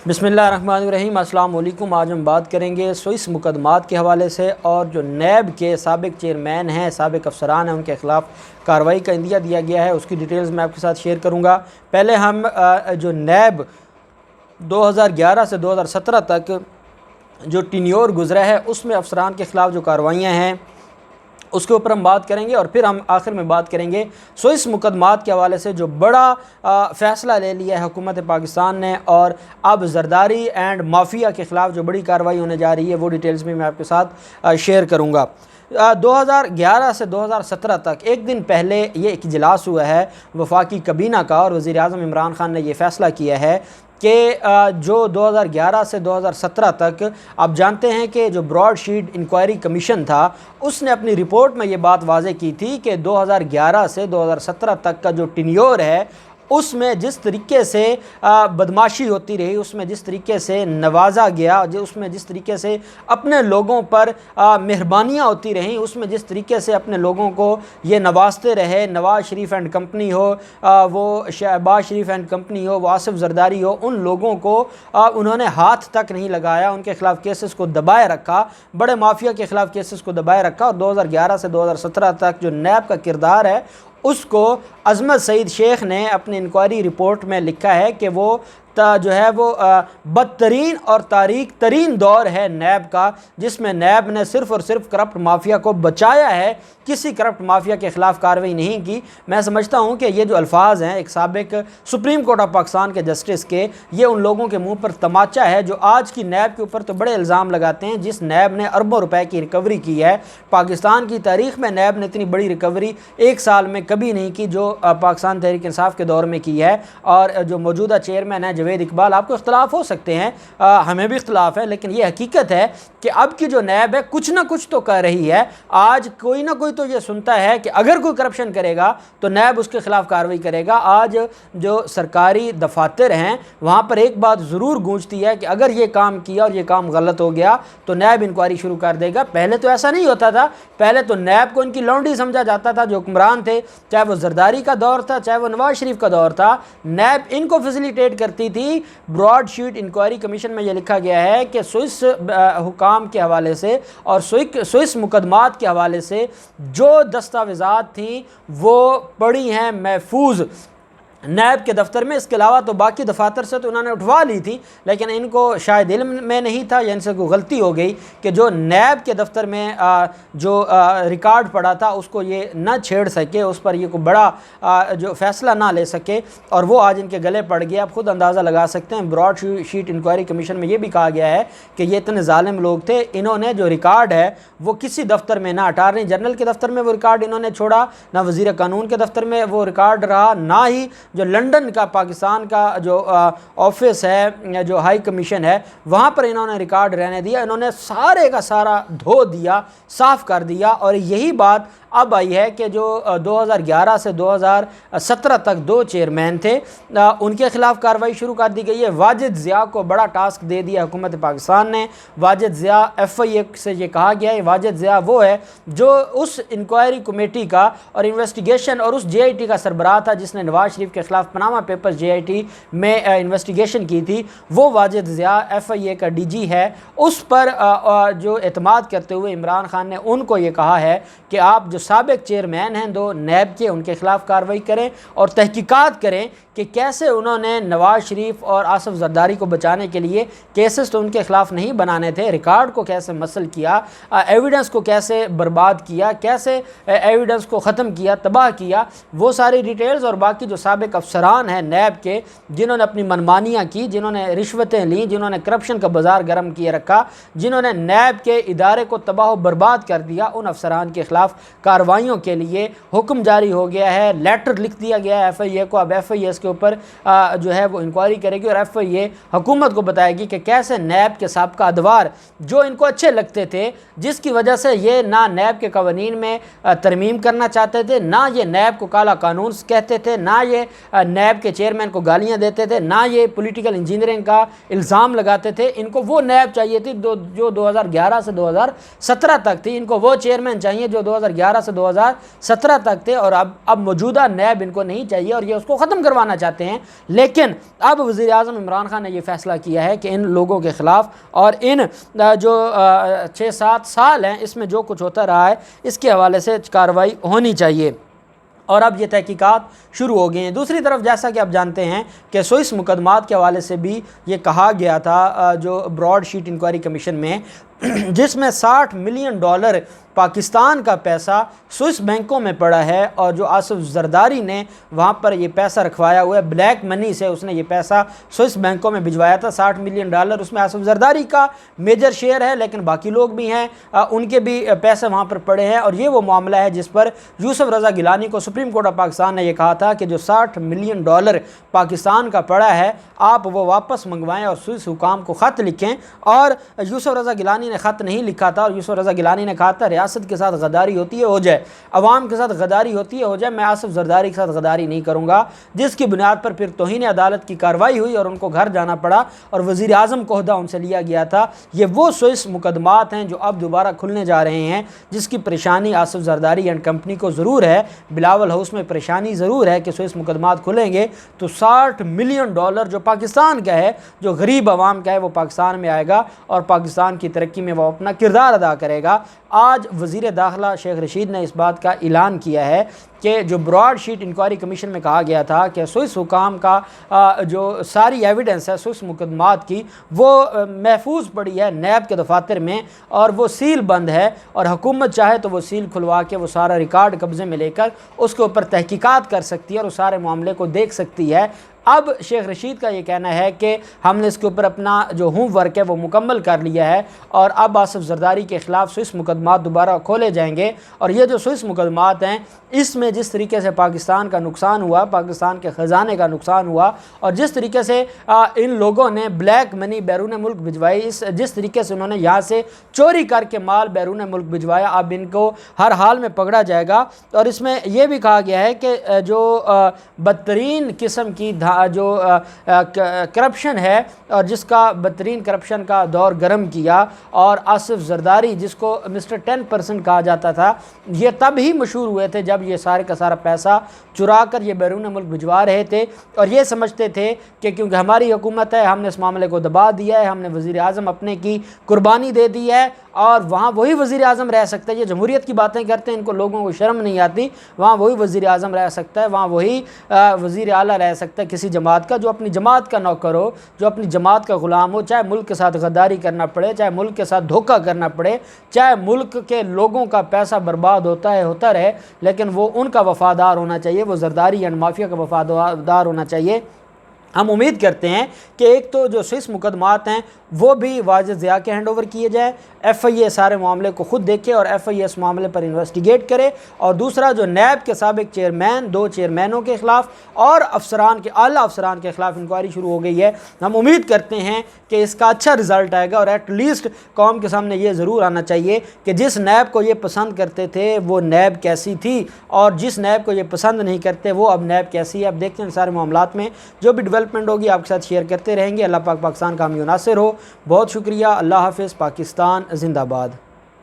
बिस्मिल्लाहिर्रहमानिर्रहीम। अस्सलाम वालेकुम। आज हम बात करेंगे स्विस मुकदमात के हवाले से और जो नैब के साबिक चेयरमैन हैं, साबिक अफसरान हैं, उनके ख़िलाफ़ कार्रवाई का इंदिया दिया गया है, उसकी डिटेल्स मैं आपके साथ शेयर करूँगा। पहले हम जो नैब 2011 से 2017 तक जो टिन्योर गुजरा है उसमें अफसरान के ख़िलाफ़ जो कार्रवाइयाँ हैं उसके ऊपर हम बात करेंगे, और फिर हम आखिर में बात करेंगे स्विस मुकदमात के हवाले से जो बड़ा फ़ैसला ले लिया है हुकूमत पाकिस्तान ने, और अब जरदारी एंड माफिया के ख़िलाफ़ जो बड़ी कार्रवाई होने जा रही है वो डिटेल्स भी मैं आपके साथ शेयर करूँगा। 2011 से 2017 तक एक दिन पहले ये एक इजलास हुआ है वफाकी कबीना का, और वज़ीर आज़म इमरान खान ने ये फ़ैसला किया है कि जो 2011 से 2017 तक आप जानते हैं कि जो ब्रॉडशीट इंक्वायरी कमीशन था उसने अपनी रिपोर्ट में ये बात वाज़ेह की थी कि 2011 से 2017 तक का जो टिन्योर है उसमें जिस तरीके से बदमाशी होती रही, उसमें जिस तरीके से नवाजा गया, उसमें जिस तरीके से अपने लोगों पर मेहरबानियाँ होती रहीं, उसमें जिस तरीके से अपने लोगों को ये नवाजते रहे, नवाज शरीफ एंड कंपनी हो, वो शहबाज शरीफ एंड कंपनी हो, वो आसिफ जरदारी हो, उन लोगों को उन्होंने हाथ तक नहीं लगाया, उनके ख़िलाफ़ केसेस को दबाए रखा, बड़े माफिया के ख़िलाफ़ केसेस को दबाए रखा। और 2011 से 2017 तक जो नैब का किरदार है उसको अज़मत सईद शेख ने अपनी इंक्वायरी रिपोर्ट में लिखा है कि वो जो है वो बदतरीन और तारीख तरीन दौर है नैब का, जिसमें नैब ने सिर्फ़ और सिर्फ करप्ट माफिया को बचाया है, किसी करप्ट माफिया के ख़िलाफ़ कार्रवाई नहीं की। मैं समझता हूँ कि ये जो अल्फाज हैं एक साबिक सुप्रीम कोर्ट ऑफ पाकिस्तान के जस्टिस के, ये उन लोगों के मुंह पर तमाचा है जो आज की नैब के ऊपर तो बड़े इल्ज़ाम लगाते हैं। जिस नैब ने अरबों रुपए की रिकवरी की है, पाकिस्तान की तारीख़ में नैब ने इतनी बड़ी रिकवरी एक साल में कभी नहीं की जो पाकिस्तान तहरीक इंसाफ के दौर में की है। और जो मौजूदा चेयरमैन है जवेद इकबाल, आपको इख्तलाफ हो सकते हैं, हमें भी इख्तलाफ है, लेकिन ये हकीकत है कि अब की जो नैब है कुछ ना कुछ तो कर रही है। आज कोई ना कोई तो ये सुनता है कि अगर कोई करप्शन करेगा तो नैब उसके खिलाफ कार्रवाई करेगा। आज जो सरकारी दफातर हैं वहाँ पर एक बात ज़रूर गूंजती है कि अगर ये काम किया और ये काम गलत हो गया तो नैब इंक्वायरी शुरू कर देगा। पहले तो ऐसा नहीं होता था, पहले तो नैब को इनकी लौंडी समझा जाता था। जो हुक्मरान थे, चाहे वो जरदारी का दौर था, चाहे वो नवाज शरीफ का दौर था, नैब इनको फैसिलिटेट करती थी। ब्रॉडशीट इंक्वायरी कमीशन में यह लिखा गया है कि स्विस हुकाम के हवाले से और स्विस मुकदमात के हवाले से जो दस्तावेज़ात थी वो पड़ी हैं महफूज नैब के दफ्तर में। इसके अलावा तो बाकी दफातर से तो उन्होंने उठवा ली थी, लेकिन इनको शायद इल्म में नहीं था या इनसे कोई गलती हो गई कि जो नैब के दफ्तर में जो रिकॉर्ड पड़ा था उसको ये न छेड़ सके, उस पर ये कोई बड़ा जो फ़ैसला ना ले सके, और वो आज इनके गले पड़ गया। आप खुद अंदाज़ा लगा सकते हैं। ब्रॉड शीट इंक्वायरी कमीशन में ये भी कहा गया है कि ये इतने ज़ालिम लोग थे, इन्होंने जो रिकॉर्ड है वो किसी दफ्तर में ना, अटारनी जनरल के दफ्तर में वो रिकॉर्ड इन्होंने छोड़ा, ना वज़ीर कानून के दफ्तर में वो रिकॉर्ड रहा, ना ही जो लंदन का पाकिस्तान का जो ऑफिस है, जो हाई कमीशन है, वहाँ पर इन्होंने रिकॉर्ड रहने दिया। इन्होंने सारे का सारा धो दिया, साफ़ कर दिया। और यही बात अब आई है कि जो 2011 से 2017 तक दो चेयरमैन थे उनके ख़िलाफ़ कार्रवाई शुरू कर दी गई है। वाजिद ज़िया को बड़ा टास्क दे दिया हुकूमत पाकिस्तान ने। वाजिद ज़िया FIA से ये कहा गया है, वाजिद ज़िया वो है जो उस इंक्वायरी कमेटी का और इन्वेस्टिगेशन और उस JIT का सरबराह था जिसने नवाज शरीफ के ख़िलाफ़ पनामा पेपर्स JIT में इन्वेस्टिगेशन की थी। वो वाजिद ज़िया FIA का DG है। उस पर जो एतमाद करते हुए इमरान खान ने उनको ये कहा है कि आप जो साबिक चेयरमैन हैं दो नैब के, उनके ख़िलाफ़ कार्रवाई करें और तहकीकात करें कि कैसे उन्होंने नवाज शरीफ और आसिफ जरदारी को बचाने के लिए केसेस तो उनके ख़िलाफ़ नहीं बनाने थे, रिकॉर्ड को कैसे मसल किया, एविडेंस को कैसे बर्बाद किया, कैसे एविडेंस को ख़त्म किया, तबाह किया, वो सारी डिटेल्स। और बाकी जो साबिक अफसरान हैं नैब के, जिन्होंने अपनी मनमानियाँ की, जिन्होंने रिश्वतें लीं, जिन्होंने करप्शन का बाज़ार गर्म किए रखा, जिन्होंने नैब के इदारे को तबाह बर्बाद कर दिया, उन अफसरान के ख़िलाफ़ कार्रवाइयों के लिए हुक्म जारी हो गया है। लेटर लिख दिया गया है FIA को। अब FIA के ऊपर जो है वो इंक्वायरी करेगी और FIA हुकूमत को बताएगी कि कैसे नैब के साबका अदवार जो इनको अच्छे लगते थे, जिसकी वजह से ये ना नैब के कवानीन में तरमीम करना चाहते थे, ना ये नैब को काला कानून कहते थे, ना ये नैब के चेयरमैन को गालियाँ देते थे, ना ये पॉलिटिकल इंजीनियरिंग का इल्ज़ाम लगाते थे। इनको वो नैब चाहिए थी जो 2011 से 2017 तक थी। इनको वो चेयरमैन चाहिए जो 2011 سے 2017 تک تھے، اور اب موجودہ نیب ان کو نہیں چاہیے اور یہ اس کو ختم کروانا چاہتے ہیں۔ لیکن اب وزیر اعظم عمران خان نے یہ فیصلہ کیا ہے کہ ان لوگوں کے خلاف اور ان جو 6-7 سال ہیں اس میں جو کچھ ہوتا رہا ہے اس کے حوالے سے کارروائی ہونی چاہیے، اور اب یہ تحقیقات شروع ہو گئی ہیں۔ دوسری طرف جیسا کہ آپ جانتے ہیں کہ سوئس مقدمات کے حوالے سے بھی یہ کہا گیا تھا جو براڈ شیٹ انکوائری کمیشن میں، جس میں $60 ملین پاکستان کا پیسہ سوئس بینکوں میں پڑا ہے، اور جو آصف زرداری نے وہاں پر یہ پیسہ رکھوایا ہوا ہے، بلیک منی سے اس نے یہ پیسہ سوئس بینکوں میں بھجوایا تھا $60 ملین۔ اس میں آصف زرداری کا میجر شیئر ہے، لیکن باقی لوگ بھی ہیں، ان کے بھی پیسے وہاں پر پڑے ہیں، اور یہ وہ معاملہ ہے جس پر یوسف رضا گیلانی کو سپریم کورٹ آف پاکستان نے یہ کہا تھا کہ جو $60 ملین پاکستان کا پڑا ہے آپ وہ واپس منگوائیں اور سوئس حکام کو خط لکھیں، اور یوسف رضا گیلانی نے خط نہیں لکھا تھا، اور یوسف رضا گیلانی نے کہا تھا ریاست کے ساتھ غداری ہوتی ہے ہو جائے، عوام کے ساتھ غداری ہوتی ہے ہو جائے، میں آصف زرداری کے ساتھ غداری نہیں کروں گا، جس کی بنیاد پر پھر توہین عدالت کی کارروائی ہوئی اور ان کو گھر جانا پڑا اور وزیر اعظم کو عہدہ ان سے لیا گیا تھا۔ یہ وہ سوئس مقدمات ہیں جو اب دوبارہ کھلنے جا رہے ہیں، جس کی پریشانی آصف زرداری اینڈ کمپنی کو ضرور ہے، بلاول ہاؤس میں پریشانی ضرور ہے کہ سوئس مقدمات کھلیں گے تو $60 ملین جو پاکستان کا ہے، جو غریب عوام کا ہے، وہ پاکستان میں آئے گا اور پاکستان کی ترقی میں وہ اپنا کردار ادا کرے گا۔ آج وزیر داخلہ شیخ رشید نے اس بات کا اعلان کیا ہے کہ جو براڈ شیٹ انکوائری کمیشن میں کہا گیا تھا کہ سوئس حکام کا جو ساری ایویڈنس ہے سوئس مقدمات کی وہ محفوظ پڑی ہے نیب کے دفاتر میں، اور وہ سیل بند ہے، اور حکومت چاہے تو وہ سیل کھلوا کے وہ سارا ریکارڈ قبضے میں لے کر اس کے اوپر تحقیقات کر سکتی ہے اور اس سارے معاملے کو دیکھ سکتی ہے۔ اب شیخ رشید کا یہ کہنا ہے کہ ہم نے اس کے اوپر اپنا جو ہوم ورک ہے وہ مکمل کر لیا ہے، اور اب آصف زرداری کے خلاف سوئس مقدمات دوبارہ کھولے جائیں گے، اور یہ جو سوئس مقدمات ہیں اس میں جس طریقے سے پاکستان کا نقصان ہوا، پاکستان کے خزانے کا نقصان ہوا، اور جس طریقے سے ان لوگوں نے بلیک منی بیرون ملک بھجوائی، جس طریقے سے انہوں نے یہاں سے چوری کر کے مال بیرون ملک بھجوایا، اب ان کو ہر حال میں پکڑا جائے گا۔ اور اس میں یہ بھی کہا گیا ہے کہ جو بدترین قسم کی جو کرپشن ہے اور جس کا بدترین کرپشن کا دور گرم کیا، اور آصف زرداری جس کو مسٹر 10% کہا جاتا تھا، یہ تب ہی مشہور ہوئے تھے جب یہ سارے کا سارا پیسہ چرا کر یہ بیرون ملک بھجوا رہے تھے، اور یہ سمجھتے تھے کہ کیونکہ ہماری حکومت ہے ہم نے اس معاملے کو دبا دیا ہے، ہم نے وزیر اعظم اپنے کی قربانی دے دی ہے، اور وہاں وہی وزیر اعظم رہ سکتا ہے۔ یہ جمہوریت کی باتیں کرتے ہیں، ان کو لوگوں کو شرم نہیں آتی، وہاں وہی وزیر اعظم رہ سکتا ہے، وہاں وہی وزیر اعلیٰ رہ سکتا ہے کسی جماعت کا جو اپنی جماعت کا نوکر ہو، جو اپنی جماعت کا غلام ہو، چاہے ملک کے ساتھ غداری کرنا پڑے، چاہے ملک کے ساتھ دھوکہ کرنا پڑے، چاہے ملک کے لوگوں کا پیسہ برباد ہوتا رہے، لیکن وہ ان کا وفادار ہونا چاہیے، وہ زرداری اینڈ مافیا کا وفادار ہونا چاہیے۔ ہم امید کرتے ہیں کہ ایک تو جو سوئس مقدمات ہیں وہ بھی واجد ضیاء کے ہینڈ اوور کیے جائیں، ایف آئی اے سارے معاملے کو خود دیکھے اور ایف آئی اے اس معاملے پر انویسٹیگیٹ کرے، اور دوسرا جو نیب کے سابق چیئرمین، 2 چیئرمینوں کے خلاف اور اعلیٰ افسران کے خلاف انکوائری شروع ہو گئی ہے۔ ہم امید کرتے ہیں کہ اس کا اچھا رزلٹ آئے گا، اور ایٹ لیسٹ قوم کے سامنے یہ ضرور آنا چاہیے کہ جس نیب کو یہ پسند کرتے تھے وہ نیب کیسی تھی، اور جس نیب کو یہ پسند نہیں کرتے وہ اب نیب کیسی ہے۔ اب دیکھتے ہیں سارے معاملات میں جو بھی ڈیولپمنٹ ہوگی آپ کے ساتھ شیئر کرتے رہیں گے۔ اللہ پاک پاکستان کا حامی و ناصر ہو۔ بہت شکریہ، اللہ حافظ، پاکستان زندہ باد۔